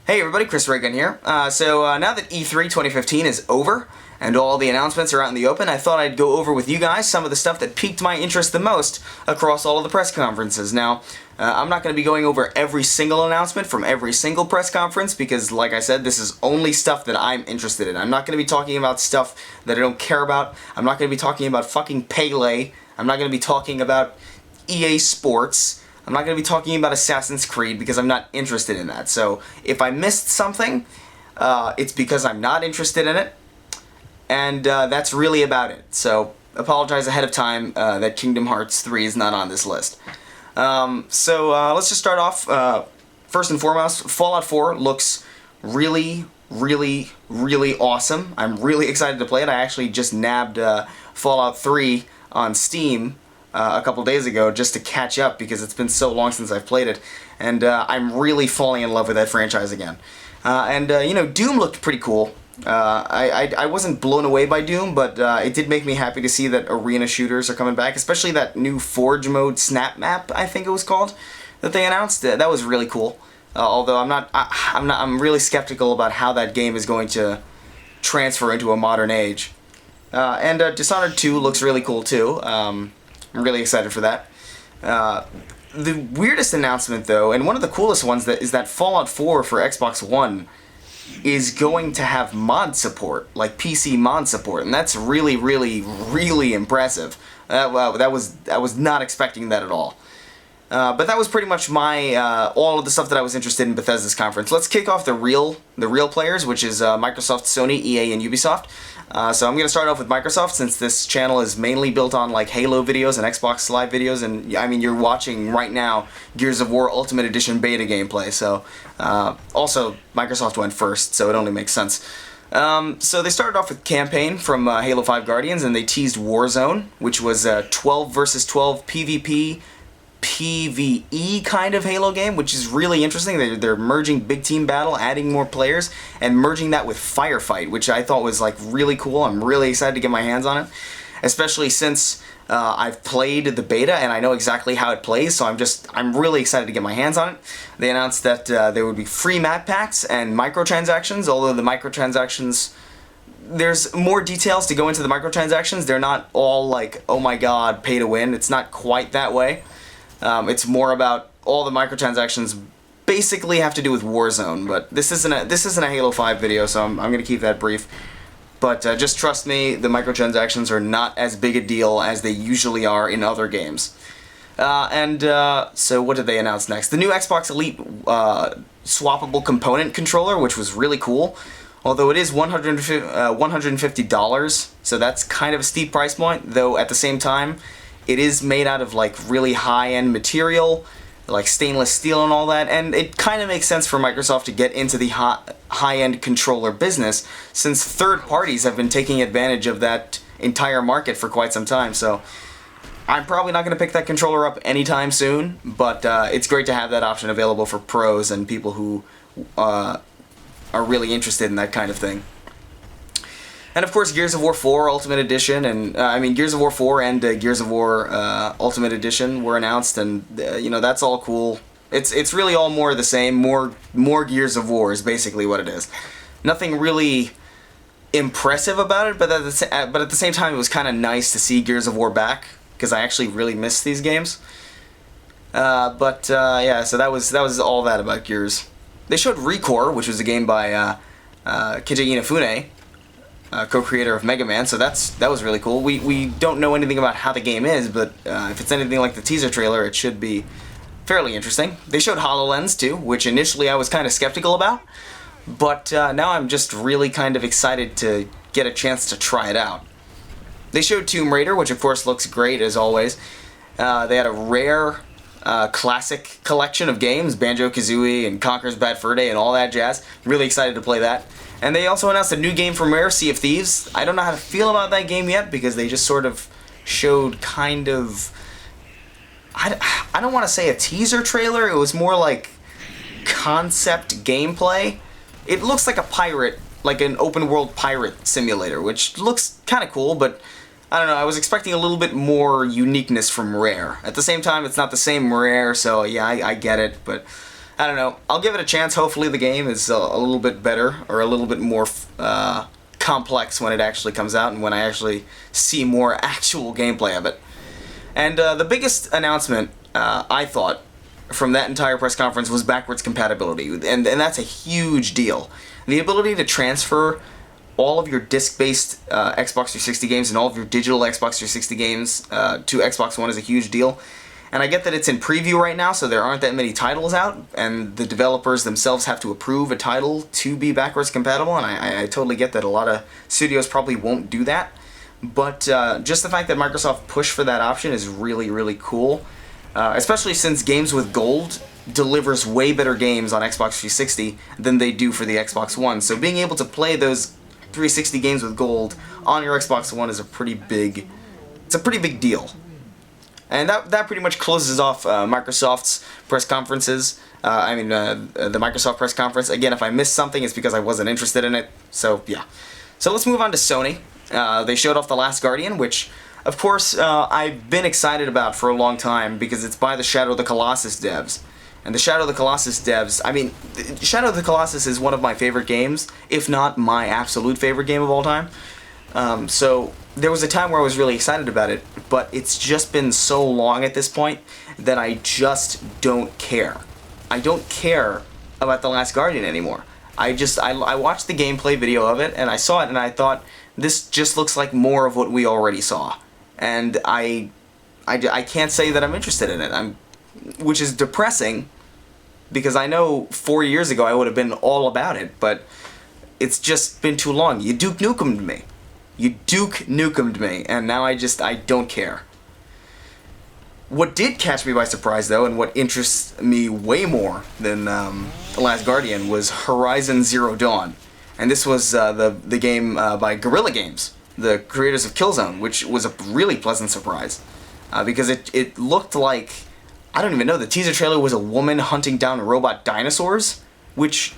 Hey everybody, Chris Reagan here. Now that E3 2015 is over, and all the announcements are out in the open, I thought I'd go over with you guys some of the stuff that piqued my interest the most across all of the press conferences. Now, I'm not going to be going over every single announcement from every single press conference because, like I said, this is only stuff that I'm interested in. I'm not going to be talking about stuff that I don't care about. I'm not going to be talking about fucking Pele. I'm not going to be talking about EA Sports. I'm not going to be talking about Assassin's Creed because I'm not interested in that. So if I missed something, it's because I'm not interested in it, and that's really about it. So apologize ahead of time that Kingdom Hearts 3 is not on this list. Let's just start off. First and foremost, Fallout 4 looks really awesome. I'm really excited to play it. I actually just nabbed Fallout 3 on Steam a couple days ago just to catch up because it's been so long since I've played it, and I'm really falling in love with that franchise again. Doom looked pretty cool. I wasn't blown away by Doom, but it did make me happy to see that arena shooters are coming back, especially that new Forge mode snap map, I think it was called, that they announced. That was really cool. Although I'm really skeptical about how that game is going to transfer into a modern age. Dishonored 2 looks really cool too. I'm really excited for that. The weirdest announcement, though, and one of the coolest ones, is that Fallout 4 for Xbox One is going to have mod support, like PC mod support, and that's really impressive. I was not expecting that at all. But that was pretty much my all of the stuff that I was interested in Bethesda's conference. Let's kick off the real players, which is Microsoft, Sony, EA, and Ubisoft. So I'm going to start off with Microsoft, since this channel is mainly built on like Halo videos and Xbox Live videos, and I mean, you're watching right now Gears of War Ultimate Edition beta gameplay. So also Microsoft went first, so it only makes sense. So they started off with Campaign from Halo 5 Guardians, and they teased Warzone, which was a 12 versus 12 PvP PvE kind of Halo game, which is really interesting. They're merging big team battle, adding more players, and merging that with firefight, which I thought was like really cool. I'm really excited to get my hands on it, especially since I've played the beta and I know exactly how it plays, so I'm really excited to get my hands on it. They announced that there would be free map packs and microtransactions, although the microtransactions, there's more details to go into the microtransactions. They're not all like, oh my god, pay to win. It's not quite that way. It's more about all the microtransactions basically have to do with Warzone, but this isn't a Halo 5 video, so I'm going to keep that brief. But just trust me, the microtransactions are not as big a deal as they usually are in other games. So what did they announce next? The new Xbox Elite swappable component controller, which was really cool. Although it is $150, so that's kind of a steep price point, though at the same time, it is made out of like really high-end material, like stainless steel and all that, and it kind of makes sense for Microsoft to get into the high-end controller business, since third parties have been taking advantage of that entire market for quite some time. So I'm probably not going to pick that controller up anytime soon, but it's great to have that option available for pros and people who are really interested in that kind of thing. And of course, Gears of War 4 Ultimate Edition, and Gears of War 4 and Gears of War Ultimate Edition were announced, and that's all cool. It's really all more of the same, more Gears of War is basically what it is. Nothing really impressive about it, but at the same time, it was kind of nice to see Gears of War back, because I actually really miss these games. Yeah, so that was all that about Gears. They showed Recore, which was a game by Keiji Inafune, co-creator of Mega Man, so that was really cool. We don't know anything about how the game is, but if it's anything like the teaser trailer, it should be fairly interesting. They showed HoloLens too, which initially I was kind of skeptical about, but now I'm just really kind of excited to get a chance to try it out. They showed Tomb Raider, which of course looks great as always. They had a rare classic collection of games, Banjo-Kazooie and Conker's Bad Fur Day and all that jazz. Really excited to play that. And they also announced a new game from Rare, Sea of Thieves. I don't know how to feel about that game yet, because they just sort of showed kind of, I don't want to say a teaser trailer, it was more like concept gameplay. It looks like a pirate, like an open world pirate simulator, which looks kind of cool, but I don't know, I was expecting a little bit more uniqueness from Rare. At the same time, it's not the same Rare, so yeah, I get it, but I don't know. I'll give it a chance. Hopefully the game is a little bit better or a little bit more complex when it actually comes out and when I actually see more actual gameplay of it. And the biggest announcement, I thought, from that entire press conference was backwards compatibility, and that's a huge deal. The ability to transfer all of your disc-based Xbox 360 games and all of your digital Xbox 360 games to Xbox One is a huge deal. And I get that it's in preview right now, so there aren't that many titles out, and the developers themselves have to approve a title to be backwards compatible, and I totally get that a lot of studios probably won't do that. But just the fact that Microsoft pushed for that option is really, really cool. Especially since Games with Gold delivers way better games on Xbox 360 than they do for the Xbox One. So being able to play those 360 games with Gold on your Xbox One is a pretty big deal. And that pretty much closes off Microsoft's press conferences. The Microsoft press conference. Again, if I missed something, it's because I wasn't interested in it. So yeah. So let's move on to Sony. They showed off The Last Guardian, which, of course, I've been excited about for a long time because it's by the Shadow of the Colossus devs. And the Shadow of the Colossus devs, Shadow of the Colossus is one of my favorite games, if not my absolute favorite game of all time. So there was a time where I was really excited about it, but it's just been so long at this point that I just don't care. I don't care about The Last Guardian anymore. I watched the gameplay video of it, and I saw it, and I thought, this just looks like more of what we already saw. And I can't say that I'm interested in it, which is depressing, because I know 4 years ago I would have been all about it, but it's just been too long. You Duke Nukemed me. You Duke Nukemed me, and now I don't care. What did catch me by surprise, though, and what interests me way more than The Last Guardian was Horizon Zero Dawn. And this was the game by Guerrilla Games, the creators of Killzone, which was a really pleasant surprise. Because it looked like, I don't even know, the teaser trailer was a woman hunting down robot dinosaurs, which,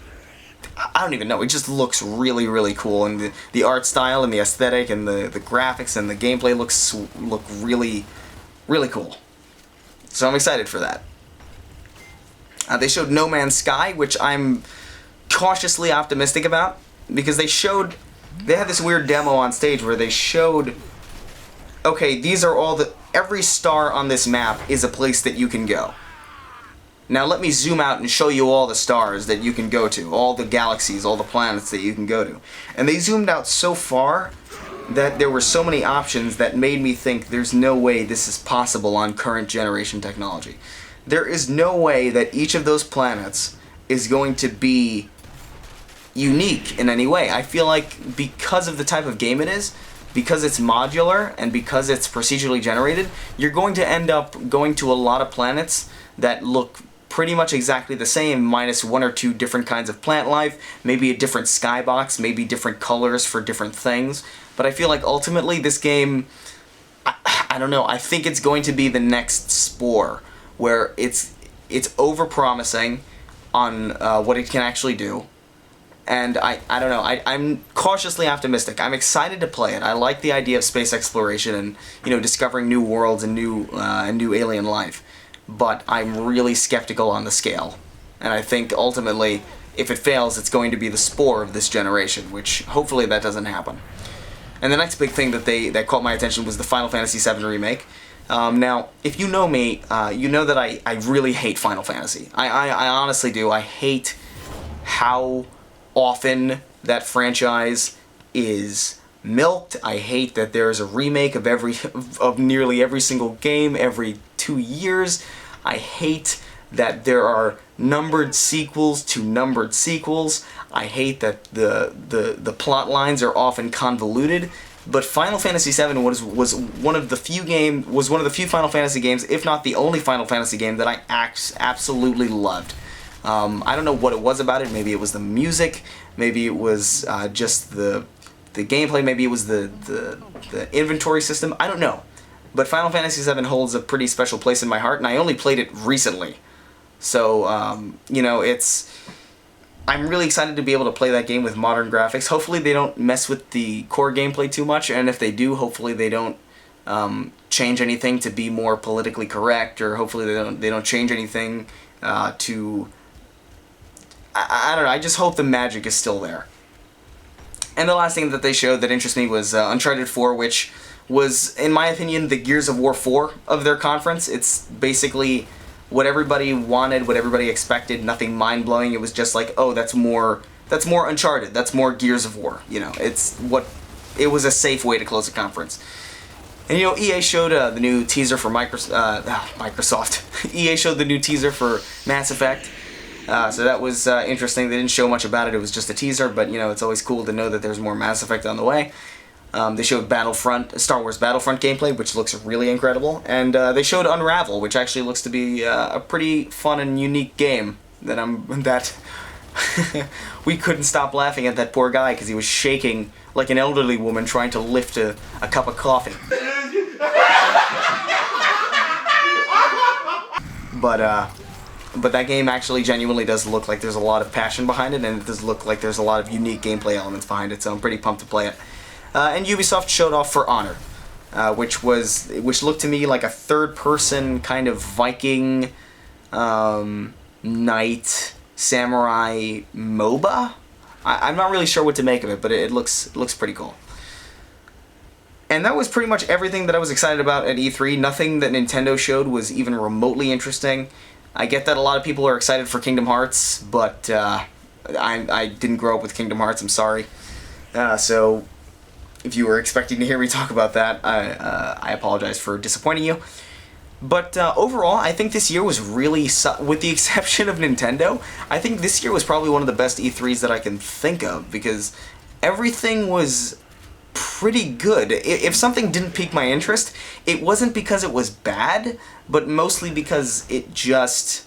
I don't even know, it just looks really, really cool. And the art style and the aesthetic and the graphics and the gameplay look really, really cool. So I'm excited for that. They showed No Man's Sky, which I'm cautiously optimistic about, because they had this weird demo on stage where they showed, okay, these are every star on this map is a place that you can go. Now let me zoom out and show you all the stars that you can go to, all the galaxies, all the planets that you can go to. And they zoomed out so far that there were so many options that made me think there's no way this is possible on current generation technology. There is no way that each of those planets is going to be unique in any way. I feel like because of the type of game it is, because it's modular and because it's procedurally generated, you're going to end up going to a lot of planets that look pretty much exactly the same, minus one or two different kinds of plant life, maybe a different skybox, maybe different colors for different things. But I feel like ultimately this game, I don't know, I think it's going to be the next Spore, where it's over-promising on what it can actually do. And I don't know, I'm cautiously optimistic. I'm excited to play it. I like the idea of space exploration and, discovering new worlds and new alien life. But I'm really skeptical on the scale. And I think ultimately, if it fails, it's going to be the Spore of this generation, which hopefully that doesn't happen. And the next big thing that caught my attention was the Final Fantasy VII Remake. Now, if you know me, you know that I really hate Final Fantasy. I honestly do. I hate how often that franchise is milked. I hate that there's a remake of nearly every single game every 2 years. I hate that there are numbered sequels to numbered sequels. I hate that the plot lines are often convoluted. But Final Fantasy VII was one of the few Final Fantasy games, if not the only Final Fantasy game, that I absolutely loved. I don't know what it was about it. Maybe it was the music. Maybe it was just the gameplay. Maybe it was the inventory system. I don't know. But Final Fantasy VII holds a pretty special place in my heart, and I only played it recently. So, I'm really excited to be able to play that game with modern graphics. Hopefully they don't mess with the core gameplay too much, and if they do, hopefully they don't change anything to be more politically correct, or hopefully they don't change anything to I don't know, I just hope the magic is still there. And the last thing that they showed that interests me was Uncharted 4, which was, in my opinion, the Gears of War 4 of their conference. It's basically what everybody wanted, what everybody expected, nothing mind-blowing. It was just like, oh, that's more Uncharted, that's more Gears of War. You know, it was a safe way to close a conference. And you know, EA showed the new teaser for Microsoft. EA showed the new teaser for Mass Effect. So that was interesting. They didn't show much about it. It was just a teaser, but you know, it's always cool to know that there's more Mass Effect on the way. They showed Star Wars Battlefront gameplay, which looks really incredible, and they showed Unravel, which actually looks to be a pretty fun and unique game. That we couldn't stop laughing at that poor guy because he was shaking like an elderly woman trying to lift a cup of coffee. But that game actually genuinely does look like there's a lot of passion behind it, and it does look like there's a lot of unique gameplay elements behind it, so I'm pretty pumped to play it. And Ubisoft showed off For Honor, which looked to me like a third-person kind of Viking, knight, samurai MOBA? I'm not really sure what to make of it, but it looks pretty cool. And that was pretty much everything that I was excited about at E3. Nothing that Nintendo showed was even remotely interesting. I get that a lot of people are excited for Kingdom Hearts, but I didn't grow up with Kingdom Hearts, I'm sorry. So if you were expecting to hear me talk about that, I apologize for disappointing you. But overall, I think this year was really, with the exception of Nintendo, I think this year was probably one of the best E3s that I can think of, because everything was pretty good. If something didn't pique my interest, it wasn't because it was bad, but mostly because it just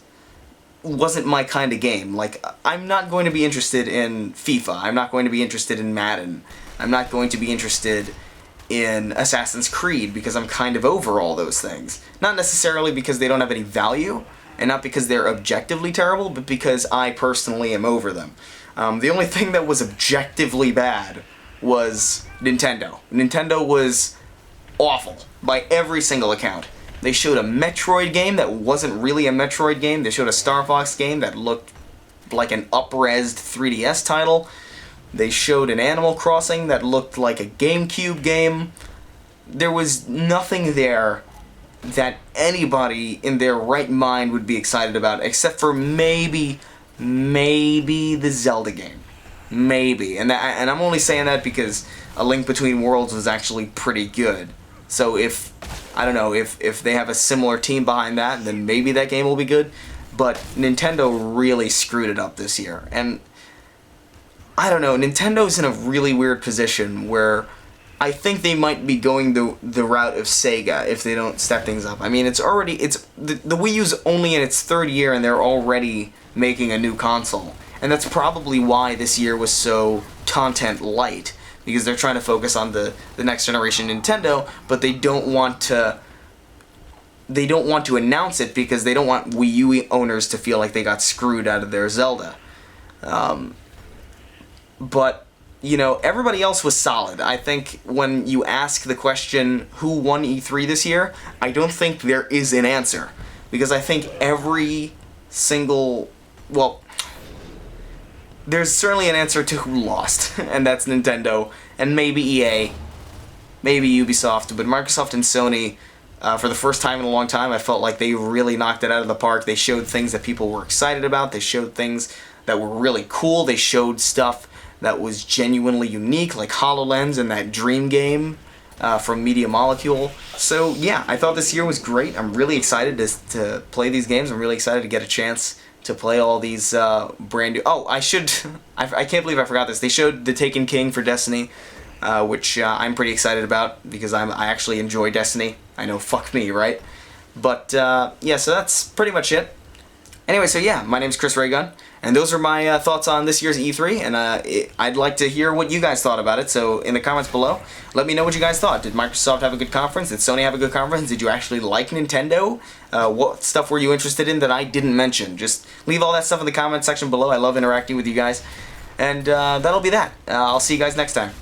wasn't my kind of game. Like, I'm not going to be interested in FIFA, I'm not going to be interested in Madden, I'm not going to be interested in Assassin's Creed because I'm kind of over all those things. Not necessarily because they don't have any value, and not because they're objectively terrible, but because I personally am over them. The only thing that was objectively bad was Nintendo. Nintendo was awful by every single account. They showed a Metroid game that wasn't really a Metroid game. They showed a Star Fox game that looked like an up-resed 3DS title. They showed an Animal Crossing that looked like a GameCube game. There was nothing there that anybody in their right mind would be excited about, except for maybe the Zelda game. Maybe. And I'm only saying that because A Link Between Worlds was actually pretty good. So if they have a similar team behind that, then maybe that game will be good. But Nintendo really screwed it up this year. And I don't know, Nintendo's in a really weird position where I think they might be going the route of Sega if they don't step things up. I mean, the Wii U's only in its third year and they're already making a new console. And that's probably why this year was so content light, because they're trying to focus on the next generation Nintendo, but they don't want to announce it because they don't want Wii U owners to feel like they got screwed out of their Zelda. But, you know, everybody else was solid. I think when you ask the question, who won E3 this year, I don't think there is an answer. Because I think there's certainly an answer to who lost, and that's Nintendo, and maybe EA, maybe Ubisoft, but Microsoft and Sony, for the first time in a long time, I felt like they really knocked it out of the park. They showed things that people were excited about, they showed things that were really cool, they showed stuff that was genuinely unique, like HoloLens and that Dream game from Media Molecule. So yeah, I thought this year was great. I'm really excited to play these games. I'm really excited to get a chance to play all these brand new... Oh, I can't believe I forgot this. They showed The Taken King for Destiny, which I'm pretty excited about because I actually enjoy Destiny. I know, fuck me, right? But yeah, so that's pretty much it. Anyway, so yeah, my name's Chris Raygun, and those are my thoughts on this year's E3, and I'd like to hear what you guys thought about it, so in the comments below, let me know what you guys thought. Did Microsoft have a good conference? Did Sony have a good conference? Did you actually like Nintendo? What stuff were you interested in that I didn't mention? Just leave all that stuff in the comment section below. I love interacting with you guys, and that'll be that. I'll see you guys next time.